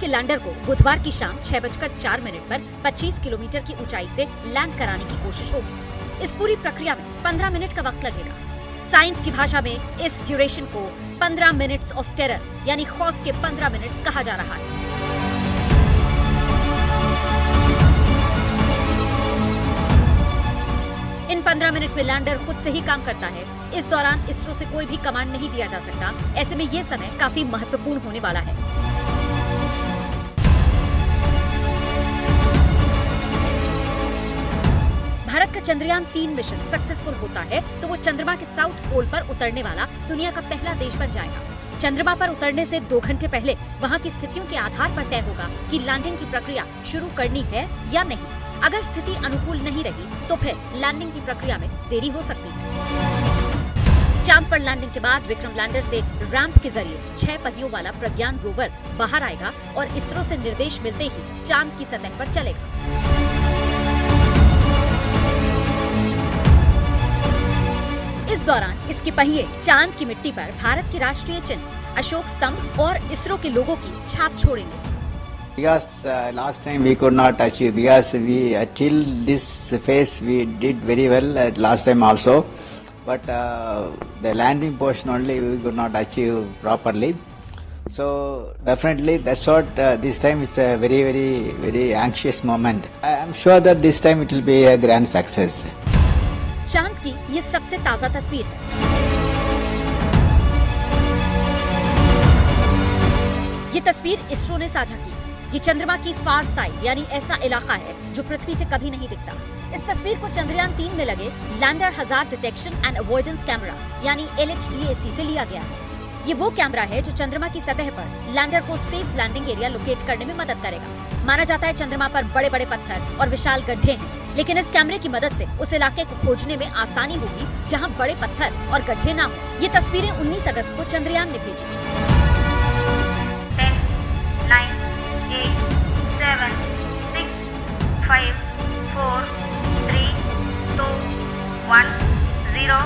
के लैंडर को बुधवार की शाम 6:04 पर 25 किलोमीटर की ऊंचाई से लैंड कराने की कोशिश होगी। इस पूरी प्रक्रिया में 15 मिनट का वक्त लगेगा। साइंस की भाषा में इस ड्यूरेशन को 15 मिनट्स ऑफ टेरर यानी खौफ के 15 मिनट्स कहा जा रहा है। इन 15 मिनट में लैंडर खुद से ही काम करता है। इस दौरान इसरो से कोई भी कमांड नहीं दिया जा सकता। ऐसे में ये समय काफी महत्वपूर्ण होने वाला है। भारत का चंद्रयान 3 मिशन सक्सेसफुल होता है तो वो चंद्रमा के साउथ पोल पर उतरने वाला दुनिया का पहला देश बन जाएगा। चंद्रमा पर उतरने से 2 घंटे पहले वहाँ की स्थितियों के आधार पर तय होगा कि लैंडिंग की प्रक्रिया शुरू करनी है या नहीं। अगर स्थिति अनुकूल नहीं रही तो फिर लैंडिंग की प्रक्रिया में देरी हो सकती है। चांद पर लैंडिंग के बाद विक्रम लैंडर से रैंप के जरिए 6 पहियों वाला प्रज्ञान रोवर बाहर आएगा और इसरो से निर्देश मिलते ही चांद की सतह पर चलेगा। इस दौरान इसके पहिए चांद की मिट्टी पर भारत के राष्ट्रीय चिन्ह अशोक स्तंभ और इसरो के लोगों की छाप छोड़ेंगे। Because last time we could not achieve, because we till this phase we did very well last time also, but the landing portion only we could not achieve properly. So definitely that's what this time it's a very anxious moment. I am sure that this time it will be a grand success. चांद की ये सबसे ताजा तस्वीर है। ये तस्वीर इसरो ने साझा की। ये चंद्रमा की फार साइड यानी ऐसा इलाका है जो पृथ्वी से कभी नहीं दिखता। इस तस्वीर को चंद्रयान 3 में लगे lander hazard detection and avoidance camera यानी LHDAC से लिया गया है। ये वो कैमरा है जो चंद्रमा की सतह पर लैंडर को सेफ लैंडिंग एरिया लोकेट करने में मदद करेगा। माना जाता है चंद्रमा पर बड़े बड़े पत्थर और विशाल गड्ढे हैं, लेकिन इस कैमरे की मदद से उस इलाके को खोजने में आसानी होगी जहाँ बड़े पत्थर और गड्ढे ना हो। ये तस्वीरें 19 अगस्त को चंद्रयान ने भेजी। 10, 9, 8, 7, 6, 5, 4, 3, 2, 1, 0।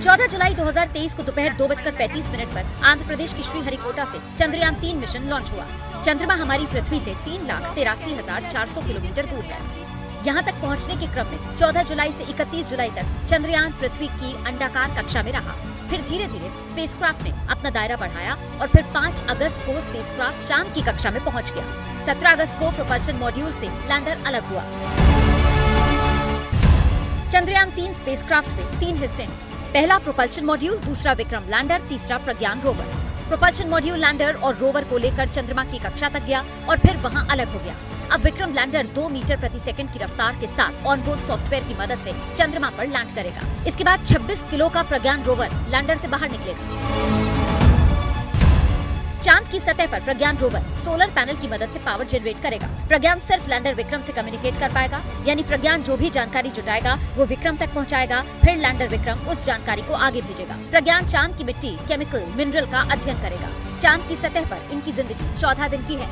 14 जुलाई 2023 को दोपहर 2:35 पर आंध्र प्रदेश की श्रीहरिकोटा से चंद्रयान 3 मिशन लॉन्च हुआ। चंद्रमा हमारी पृथ्वी से 3,83,400 किलोमीटर दूर है। यहाँ तक पहुँचने के क्रम में 14 जुलाई से 31 जुलाई तक चंद्रयान पृथ्वी की अंडाकार कक्षा में रहा। फिर धीरे धीरे स्पेसक्राफ्ट ने अपना दायरा बढ़ाया और फिर 5 अगस्त को स्पेसक्राफ्ट चांद की कक्षा में पहुँच गया। 17 अगस्त को प्रोपल्शन मॉड्यूल से लैंडर अलग हुआ। चंद्रयान 3 स्पेसक्राफ्ट में 3 हिस्से हैं। पहला प्रोपल्शन मॉड्यूल, दूसरा विक्रम लैंडर, तीसरा प्रज्ञान रोवर। प्रोपल्शन मॉड्यूल लैंडर और रोवर को लेकर चंद्रमा की कक्षा तक गया और फिर वहां अलग हो गया। अब विक्रम लैंडर 2 मीटर प्रति सेकंड की रफ्तार के साथ ऑनबोर्ड सॉफ्टवेयर की मदद से चंद्रमा पर लैंड करेगा। इसके बाद 26 किलो का प्रज्ञान रोवर लैंडर से बाहर निकलेगा। चांद की सतह पर प्रज्ञान रोवर सोलर पैनल की मदद से पावर जनरेट करेगा। प्रज्ञान सिर्फ लैंडर विक्रम से कम्युनिकेट कर पाएगा, यानी प्रज्ञान जो भी जानकारी जुटाएगा वो विक्रम तक पहुंचाएगा। फिर लैंडर विक्रम उस जानकारी को आगे भेजेगा। प्रज्ञान चांद की मिट्टी, केमिकल, मिनरल का अध्ययन करेगा। चांद की सतह पर इनकी जिंदगी 14 दिन की है।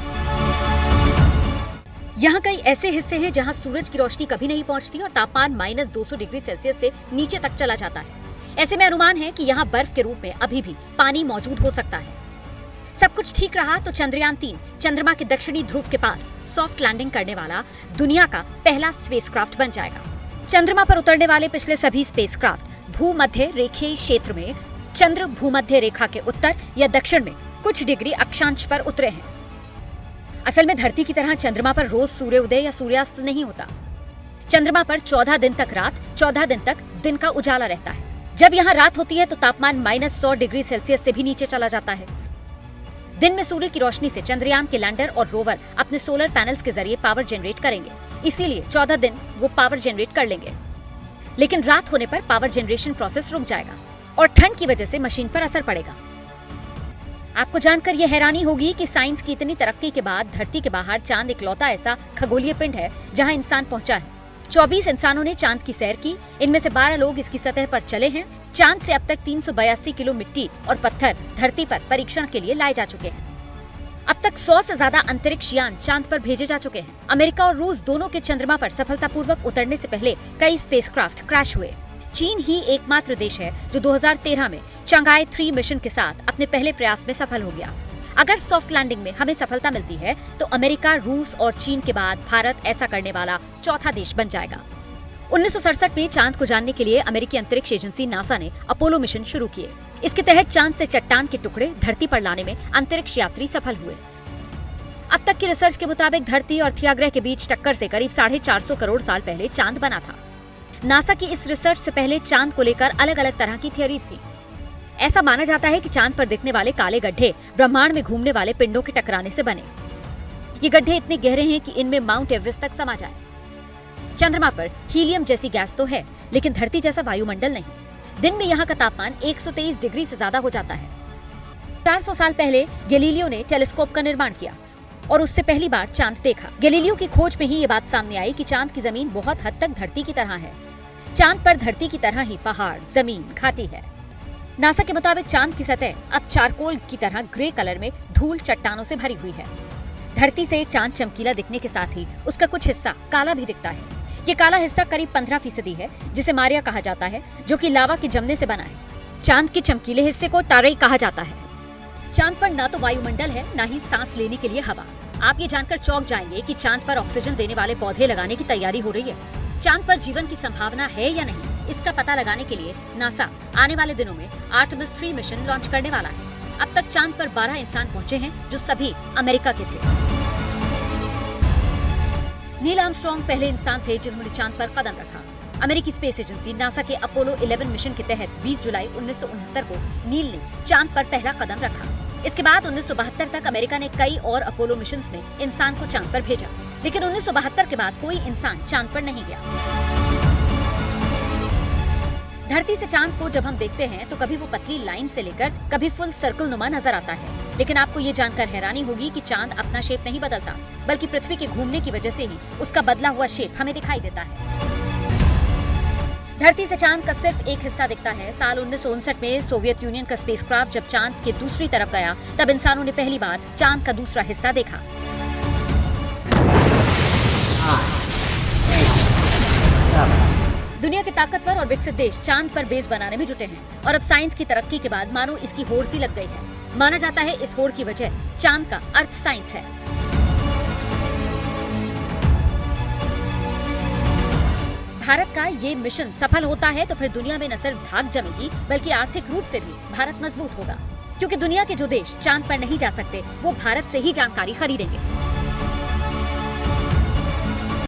यहाँ कई ऐसे हिस्से हैं जहाँ सूरज की रोशनी कभी नहीं पहुँचती और तापमान -200 डिग्री सेल्सियस से नीचे तक चला जाता है। ऐसे में अनुमान है कि यहाँ बर्फ के रूप में अभी भी पानी मौजूद हो सकता है। सब कुछ ठीक रहा तो चंद्रयान 3 चंद्रमा के दक्षिणी ध्रुव के पास सॉफ्ट लैंडिंग करने वाला दुनिया का पहला स्पेसक्राफ्ट बन जाएगा। चंद्रमा पर उतरने वाले पिछले सभी स्पेसक्राफ्ट भूमध्य रेखीय क्षेत्र में चंद्र भूमध्य रेखा के उत्तर या दक्षिण में कुछ डिग्री अक्षांश पर उतरे हैं। असल में धरती की तरह चंद्रमा पर रोज सूर्योदय या सूर्यास्त नहीं होता। चंद्रमा पर 14 दिन तक रात, 14 दिन तक दिन का उजाला रहता है। जब यहाँ रात होती है तो तापमान -100 डिग्री सेल्सियस से भी नीचे चला जाता है। दिन में सूर्य की रोशनी से चंद्रयान के लैंडर और रोवर अपने सोलर पैनल्स के जरिए पावर जनरेट करेंगे, इसीलिए 14 दिन वो पावर जनरेट कर लेंगे। लेकिन रात होने पर पावर जनरेशन प्रोसेस रुक जाएगा और ठंड की वजह से मशीन पर असर पड़ेगा। आपको जानकर ये हैरानी होगी कि साइंस की इतनी तरक्की के बाद धरती के बाहर चांद इकलौता ऐसा खगोलीय पिंड है जहां इंसान पहुंचा है। 24 इंसानों ने चांद की सैर की, इनमें से 12 लोग इसकी सतह पर चले हैं। चांद से अब तक 382 किलो मिट्टी और पत्थर धरती पर परीक्षण के लिए लाए जा चुके हैं। अब तक 100 से ज्यादा अंतरिक्ष यान चांद पर भेजे जा चुके हैं। अमेरिका और रूस दोनों के चंद्रमा पर सफलतापूर्वक उतरने से पहले कई स्पेसक्राफ्ट क्रैश हुए। चीन ही एकमात्र देश है जो 2013 में चंगाई 3 मिशन के साथ अपने पहले प्रयास में सफल हो गया। अगर सॉफ्ट लैंडिंग में हमें सफलता मिलती है तो अमेरिका, रूस और चीन के बाद भारत ऐसा करने वाला चौथा देश बन जाएगा। 1967 में चांद को जानने के लिए अमेरिकी अंतरिक्ष एजेंसी नासा ने अपोलो मिशन शुरू किए। इसके तहत चांद से चट्टान के टुकड़े धरती पर लाने में अंतरिक्ष यात्री सफल हुए। अब तक की रिसर्च के मुताबिक धरती और थियाग्रह के बीच टक्कर से करीब 450 करोड़ साल पहले चांद बना था। नासा की इस रिसर्च से पहले चांद को लेकर अलग अलग तरह की थियोरीज थी। ऐसा माना जाता है कि चांद पर दिखने वाले काले गड्ढे ब्रह्मांड में घूमने वाले पिंडों के टकराने से बने। ये गड्ढे इतने गहरे हैं कि इनमें माउंट एवरेस्ट तक समा जाए। चंद्रमा पर हीलियम जैसी गैस तो है, लेकिन धरती जैसा वायुमंडल नहीं। दिन में यहाँ का तापमान 123 डिग्री से ज्यादा हो जाता है। 400 साल पहले गैलीलियो ने टेलीस्कोप का निर्माण किया और उससे पहली बार चांद देखा। गैलीलियो की खोज में ही ये बात सामने आई कि चांद की जमीन बहुत हद तक धरती की तरह है। चांद पर धरती की तरह ही पहाड़, जमीन, घाटी है। नासा के मुताबिक चांद की सतह अब चारकोल की तरह ग्रे कलर में धूल चट्टानों से भरी हुई है। धरती से चांद चमकीला दिखने के साथ ही उसका कुछ हिस्सा काला भी दिखता है। ये काला हिस्सा करीब 15% है, जिसे मारिया कहा जाता है, जो कि लावा के जमने से बना है। चांद के चमकीले हिस्से को तारई कहा जाता है। चांद पर ना तो वायुमंडल है, ना ही सांस लेने के लिए हवा। आप ये जानकर चौंक जाएंगे कि चांद पर ऑक्सीजन देने वाले पौधे लगाने की तैयारी हो रही है। चांद पर जीवन की संभावना है या नहीं, इसका पता लगाने के लिए नासा आने वाले दिनों में आर्टेमिस 3 मिशन लॉन्च करने वाला है। अब तक चांद पर 12 इंसान पहुंचे हैं, जो सभी अमेरिका के थे। नील आर्मस्ट्रांग पहले इंसान थे जिन्होंने चांद पर कदम रखा। अमेरिकी स्पेस एजेंसी नासा के अपोलो 11 मिशन के तहत 20 जुलाई 1969 को नील ने चांद पर पहला कदम रखा। इसके बाद 1972 तक अमेरिका ने कई और अपोलो मिशंस में इंसान को चांद पर भेजा, लेकिन 1972 के बाद कोई इंसान चांद पर नहीं गया। धरती से चांद को जब हम देखते हैं तो कभी वो पतली लाइन से लेकर कभी फुल सर्कल नुमा नजर आता है, लेकिन आपको ये जानकर हैरानी होगी कि चांद अपना शेप नहीं बदलता, बल्कि पृथ्वी के घूमने की वजह से ही उसका बदला हुआ शेप हमें दिखाई देता है। धरती से चांद का सिर्फ एक हिस्सा दिखता है। साल 1959 में सोवियत यूनियन का स्पेसक्राफ्ट जब चांद के दूसरी तरफ गया, तब इंसानों ने पहली बार चांद का दूसरा हिस्सा देखा। दुनिया के ताकतवर और विकसित देश चांद पर बेस बनाने में जुटे हैं और अब साइंस की तरक्की के बाद मानो इसकी होड़ सी लग गई है। माना जाता है इस होड़ की वजह चांद का अर्थ साइंस है। भारत का ये मिशन सफल होता है तो फिर दुनिया में न सिर्फ धाक जमेगी, बल्कि आर्थिक रूप से भी भारत मजबूत होगा, क्योंकि दुनिया के जो देश चांद पर नहीं जा सकते वो भारत से ही जानकारी खरीदेंगे।